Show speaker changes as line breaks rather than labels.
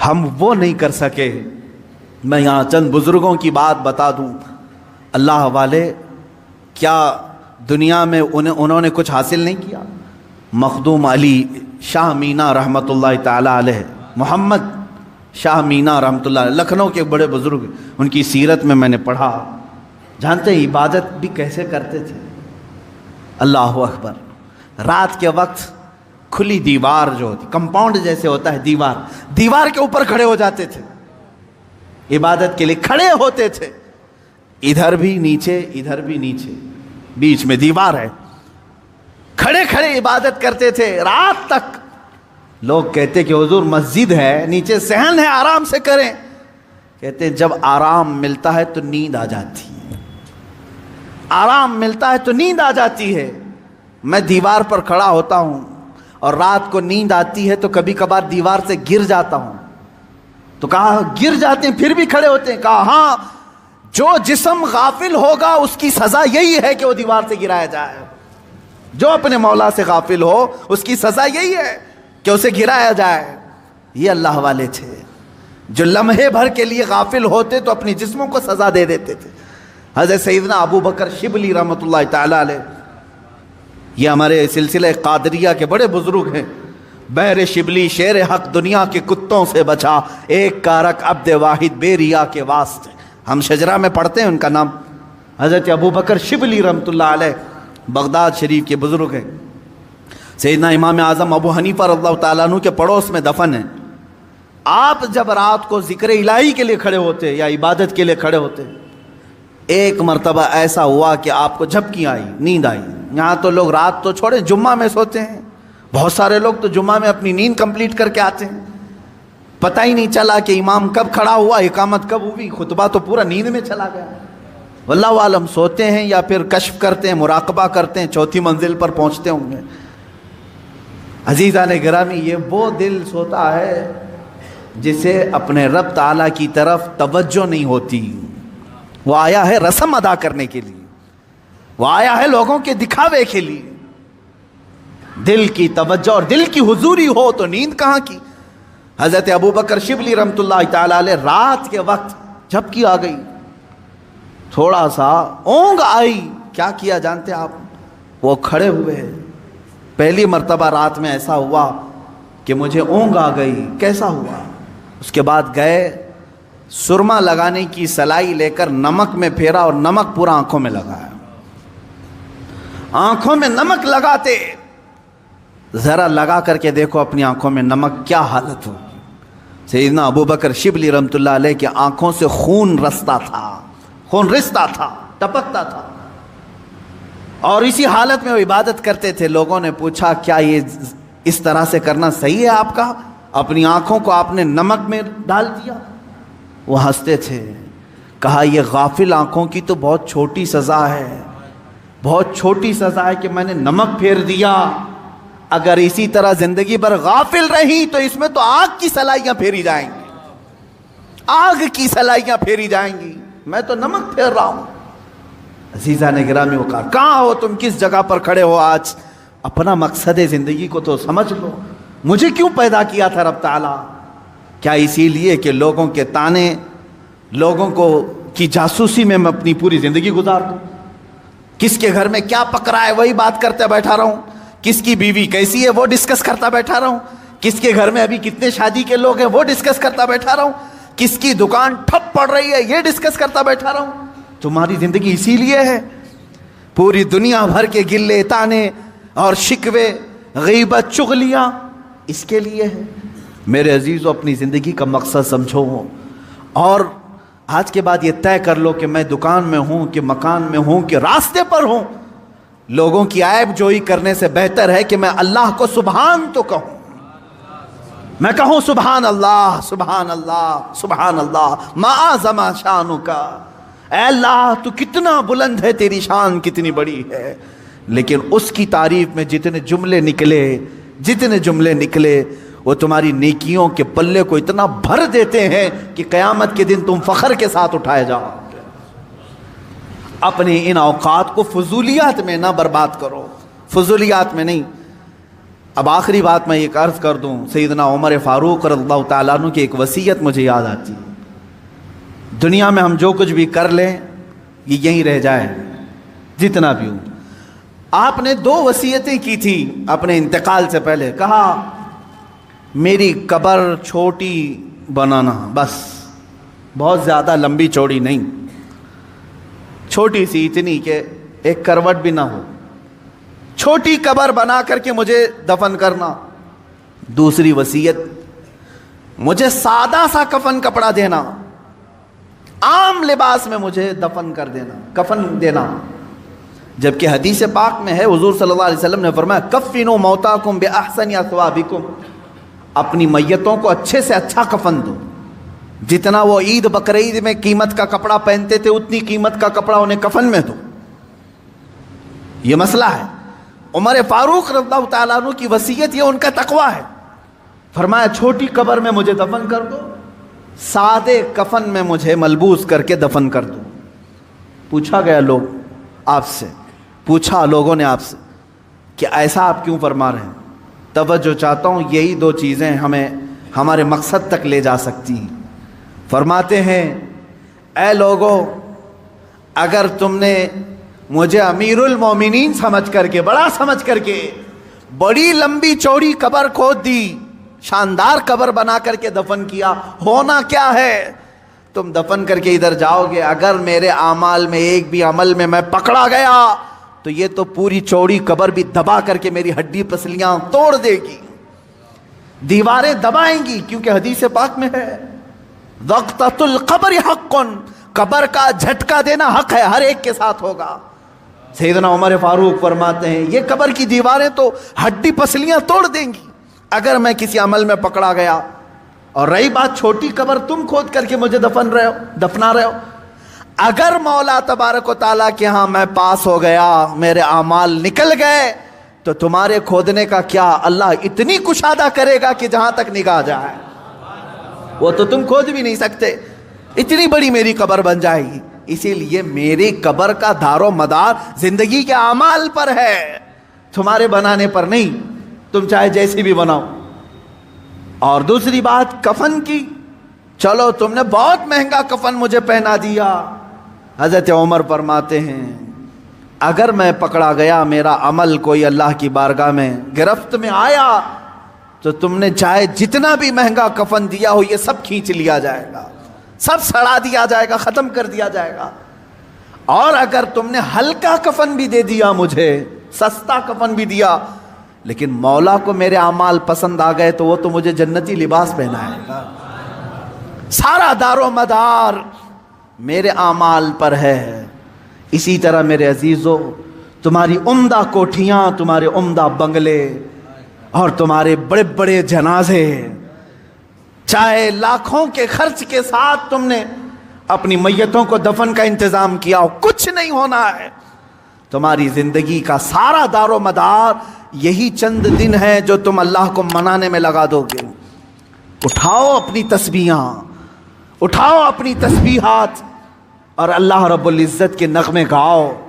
ہم وہ نہیں کر سکے۔ میں یہاں چند بزرگوں کی بات بتا دوں، اللہ والے کیا دنیا میں انہوں نے کچھ حاصل نہیں کیا؟ مخدوم علی شاہ مینا رحمۃ اللہ تعالی علیہ، محمد شاہ مینا رحمۃ اللہ علیہ، لکھنؤ کے بڑے بزرگ، ان کی سیرت میں میں نے پڑھا۔ جانتے ہیں عبادت بھی کیسے کرتے تھے؟ اللہ اکبر، رات کے وقت کھلی دیوار جو ہوتی، کمپاؤنڈ جیسے ہوتا ہے دیوار کے اوپر کھڑے ہو جاتے تھے، عبادت کے لیے کھڑے ہوتے تھے، ادھر بھی نیچے ادھر بھی نیچے، بیچ میں دیوار ہے، کھڑے کھڑے عبادت کرتے تھے رات تک۔ لوگ کہتے کہ حضور مسجد ہے، نیچے صحن ہے، آرام سے کریں۔ کہتے جب آرام ملتا ہے تو نیند آ جاتی ہے، آرام ملتا ہے تو نیند آ جاتی ہے۔ میں دیوار پر کھڑا ہوتا ہوں اور رات کو نیند آتی ہے تو کبھی کبھار دیوار سے گر جاتا ہوں۔ تو کہا گر جاتے ہیں پھر بھی کھڑے ہوتے ہیں؟ کہا ہاں، جو جسم غافل ہوگا اس کی سزا یہی ہے کہ وہ دیوار سے گرایا جائے۔ جو اپنے مولا سے غافل ہو اس کی سزا یہی ہے کہ اسے گرایا جائے۔ یہ اللہ والے تھے جو لمحے بھر کے لیے غافل ہوتے تو اپنی جسموں کو سزا دے دیتے تھے۔ حضرت سیدنا ابو بکر شبلی رحمۃ اللہ تعالی علیہ، یہ ہمارے سلسلہ قادریہ کے بڑے بزرگ ہیں۔ بحر شبلی شیر حق دنیا کے کتوں سے بچا، ایک کارک عبد واحد بے ریا کے واسطے۔ ہم شجرہ میں پڑھتے ہیں ان کا نام، حضرت ابو بکر شبلی رحمۃ اللہ علیہ، بغداد شریف کے بزرگ ہیں۔ سیدنا امام اعظم ابو حنیفہ رضی اللہ تعالیٰ عنہ کے پڑوس میں دفن ہیں۔ آپ جب رات کو ذکر الہی کے لیے کھڑے ہوتے یا عبادت کے لیے کھڑے ہوتے، ایک مرتبہ ایسا ہوا کہ آپ کو جھپکی آئی، نیند آئی۔ یہاں تو لوگ رات تو چھوڑے جمعہ میں سوتے ہیں، بہت سارے لوگ تو جمعہ میں اپنی نیند کمپلیٹ کر کے آتے ہیں، پتہ ہی نہیں چلا کہ امام کب کھڑا ہوا، اقامت کب ہوئی، خطبہ تو پورا نیند میں چلا گیا۔ واللہ عالم سوتے ہیں یا پھر کشف کرتے ہیں، مراقبہ کرتے ہیں، چوتھی منزل پر پہنچتے ہوں گے۔ عزیزان گرامی، یہ وہ دل سوتا ہے جسے اپنے رب تعالیٰ کی طرف توجہ نہیں ہوتی۔ وہ آیا ہے رسم ادا کرنے کے لیے، وہ آیا ہے لوگوں کے دکھاوے کے لیے۔ دل کی توجہ اور دل کی حضوری ہو تو نیند کہاں کی۔ حضرت ابو بکر شبلی رحمۃ اللہ تعالی علیہ، رات کے وقت جھپکی آ گئی، تھوڑا سا اونگ آئی، کیا کیا جانتے آپ؟ وہ کھڑے ہوئے۔ پہلی مرتبہ رات میں ایسا ہوا کہ مجھے اونگ آ گئی، کیسا ہوا؟ اس کے بعد گئے، سرما لگانے کی سلائی لے کر نمک میں پھیرا اور نمک پورا آنکھوں میں لگایا۔ آنکھوں میں نمک لگاتے، ذرا لگا کر کے دیکھو اپنی آنکھوں میں نمک کیا حالت ہوگی۔ سیدنا ابو بکر شبلی رحمۃ اللہ علیہ کی آنکھوں سے خون رستا تھا، خون رستا تھا، ٹپکتا تھا، اور اسی حالت میں وہ عبادت کرتے تھے۔ لوگوں نے پوچھا کیا یہ اس طرح سے کرنا صحیح ہے آپ کا؟ اپنی آنکھوں کو آپ نے نمک میں ڈال دیا۔ وہ ہنستے تھے، کہا یہ غافل آنکھوں کی تو بہت چھوٹی سزا ہے، بہت چھوٹی سزا ہے کہ میں نے نمک پھیر دیا۔ اگر اسی طرح زندگی بھر غافل رہی تو اس میں تو آگ کی سلائیاں پھیری جائیں گی، آگ کی سلائیاں پھیری جائیں گی، میں تو نمک پھیر رہا ہوں۔ عزیزان گرامی وقار، کہاں ہو تم؟ کس جگہ پر کھڑے ہو آج؟ اپنا مقصد زندگی کو تو سمجھ لو۔ مجھے کیوں پیدا کیا تھا رب تعالیٰ؟ کیا اسی لیے کہ لوگوں کے تانے، لوگوں کو کی جاسوسی میں اپنی پوری زندگی گزار دوں؟ کس کے گھر میں کیا پک رہا ہے وہی بات کرتے بیٹھا رہا ہوں، کس کی بیوی کیسی ہے وہ ڈسکس کرتا بیٹھا رہا ہوں، کس کے گھر میں ابھی کتنے شادی کے لوگ ہیں وہ ڈسکس کرتا بیٹھا رہا ہوں، کس کی دکان ٹھپ پڑ رہی ہے یہ ڈسکس کرتا بیٹھا رہا ہوں؟ تمہاری زندگی اسی لیے ہے، پوری دنیا بھر کے گلے تانے اور شکوے، غیبت، چغلیاں اس کے لیے ہے۔ میرے عزیزو، اپنی زندگی کا مقصد سمجھو، اور آج کے بعد یہ طے کر لو کہ میں دکان میں ہوں کہ مکان میں ہوں کہ راستے پر ہوں، لوگوں کی عیب جوئی کرنے سے بہتر ہے کہ میں اللہ کو سبحان تو کہوں، میں کہوں سبحان اللہ سبحان اللہ سبحان اللہ، ما اعظم شانک، اے اللہ تو کتنا بلند ہے، تیری شان کتنی بڑی ہے۔ لیکن اس کی تعریف میں جتنے جملے نکلے وہ تمہاری نیکیوں کے پلے کو اتنا بھر دیتے ہیں کہ قیامت کے دن تم فخر کے ساتھ اٹھائے جاؤ۔ اپنے ان اوقات کو فضولیات میں نہ برباد کرو، فضولیات میں نہیں۔ اب آخری بات میں ایک عرض کر دوں، سیدنا عمر فاروق رضی اللہ تعالیٰ عنہ کی ایک وصیت مجھے یاد آتی ہے. دنیا میں ہم جو کچھ بھی کر لیں یہ یہیں رہ جائے جتنا بھی ہو. آپ نے 2 وصیتیں کی تھی اپنے انتقال سے پہلے. کہا میری قبر چھوٹی بنانا، بس بہت زیادہ لمبی چوڑی نہیں، چھوٹی سی، اتنی کہ ایک کروٹ بھی نہ ہو، چھوٹی قبر بنا کر کے مجھے دفن کرنا. دوسری وصیت، مجھے سادہ سا کفن کپڑا دینا، عام لباس میں مجھے دفن کر دینا، کفن دینا. جبکہ حدیث پاک میں ہے، حضور صلی اللہ علیہ وسلم نے فرمایا کفنوا موتاکم باحسن اثوابکم، اپنی میتوں کو اچھے سے اچھا کفن دو. جتنا وہ عید بقرعید میں قیمت کا کپڑا پہنتے تھے اتنی قیمت کا کپڑا انہیں کفن میں دو. یہ مسئلہ ہے. عمر فاروق رضی اللہ تعالیٰ عنہ کی وصیت یہ ان کا تقوی ہے. فرمایا چھوٹی قبر میں مجھے دفن کر دو، سادے کفن میں مجھے ملبوس کر کے دفن کر دو. پوچھا گیا لوگوں نے آپ سے کہ ایسا آپ کیوں فرما رہے ہیں؟ توجہ چاہتا ہوں، یہی 2 چیزیں ہمیں ہمارے مقصد تک لے جا سکتی ہیں. فرماتے ہیں اے لوگو، اگر تم نے مجھے امیر المومنین سمجھ کر کے، بڑا سمجھ کر کے بڑی لمبی چوڑی قبر کھود دی، شاندار قبر بنا کر کے دفن کیا، ہونا کیا ہے؟ تم دفن کر کے ادھر جاؤ گے، اگر میرے اعمال میں ایک بھی عمل میں میں پکڑا گیا تو یہ تو پوری چوڑی قبر بھی دبا کر کے میری ہڈی پسلیاں توڑ دے گی، دیواریں دبائیں گی. کیونکہ حدیث پاک میں ہے وقتۃ القبر حق، قبر کا جھٹکا دینا حق ہے، ہر ایک کے ساتھ ہوگا. سیدنا عمر فاروق فرماتے ہیں یہ قبر کی دیواریں تو ہڈی پسلیاں توڑ دیں گی اگر میں کسی عمل میں پکڑا گیا. اور رہی بات چھوٹی قبر تم کھود کر کے مجھے دفنا رہے ہو، اگر مولا تبارک و تعالیٰ کے ہاں میں پاس ہو گیا، میرے اعمال نکل گئے، تو تمہارے کھودنے کا کیا، اللہ اتنی کشادہ کرے گا کہ جہاں تک نگاہ جائے وہ تو تم کھود بھی نہیں سکتے، اتنی بڑی میری قبر بن جائے گی. اسی لیے میری قبر کا دار و مدار زندگی کے اعمال پر ہے، تمہارے بنانے پر نہیں، تم چاہے جیسی بھی بناؤ. اور دوسری بات کفن کی، چلو تم نے بہت مہنگا کفن مجھے پہنا دیا. حضرت عمر فرماتے ہیں اگر میں پکڑا گیا، میرا عمل کوئی اللہ کی بارگاہ میں گرفت میں آیا، تو تم نے چاہے جتنا بھی مہنگا کفن دیا ہو یہ سب کھینچ لیا جائے گا، سب سڑا دیا جائے گا، ختم کر دیا جائے گا. اور اگر تم نے ہلکا کفن بھی دے دیا مجھے، سستا کفن بھی دیا، لیکن مولا کو میرے اعمال پسند آ گئے تو وہ تو مجھے جنتی لباس پہنائے گا. سارا دار و مدار میرے اعمال پر ہے. اسی طرح میرے عزیزو، تمہاری عمدہ کوٹھیاں، تمہارے عمدہ بنگلے اور تمہارے بڑے بڑے جنازے، چاہے لاکھوں کے خرچ کے ساتھ تم نے اپنی میتوں کو دفن کا انتظام کیا ہو، کچھ نہیں ہونا ہے. تمہاری زندگی کا سارا دار و مدار یہی چند دن ہے جو تم اللہ کو منانے میں لگا دو گے. اٹھاؤ اپنی تسبیحاں، اٹھاؤ اپنی تسبیحات اور اللہ رب العزت کے نغمے گاؤ.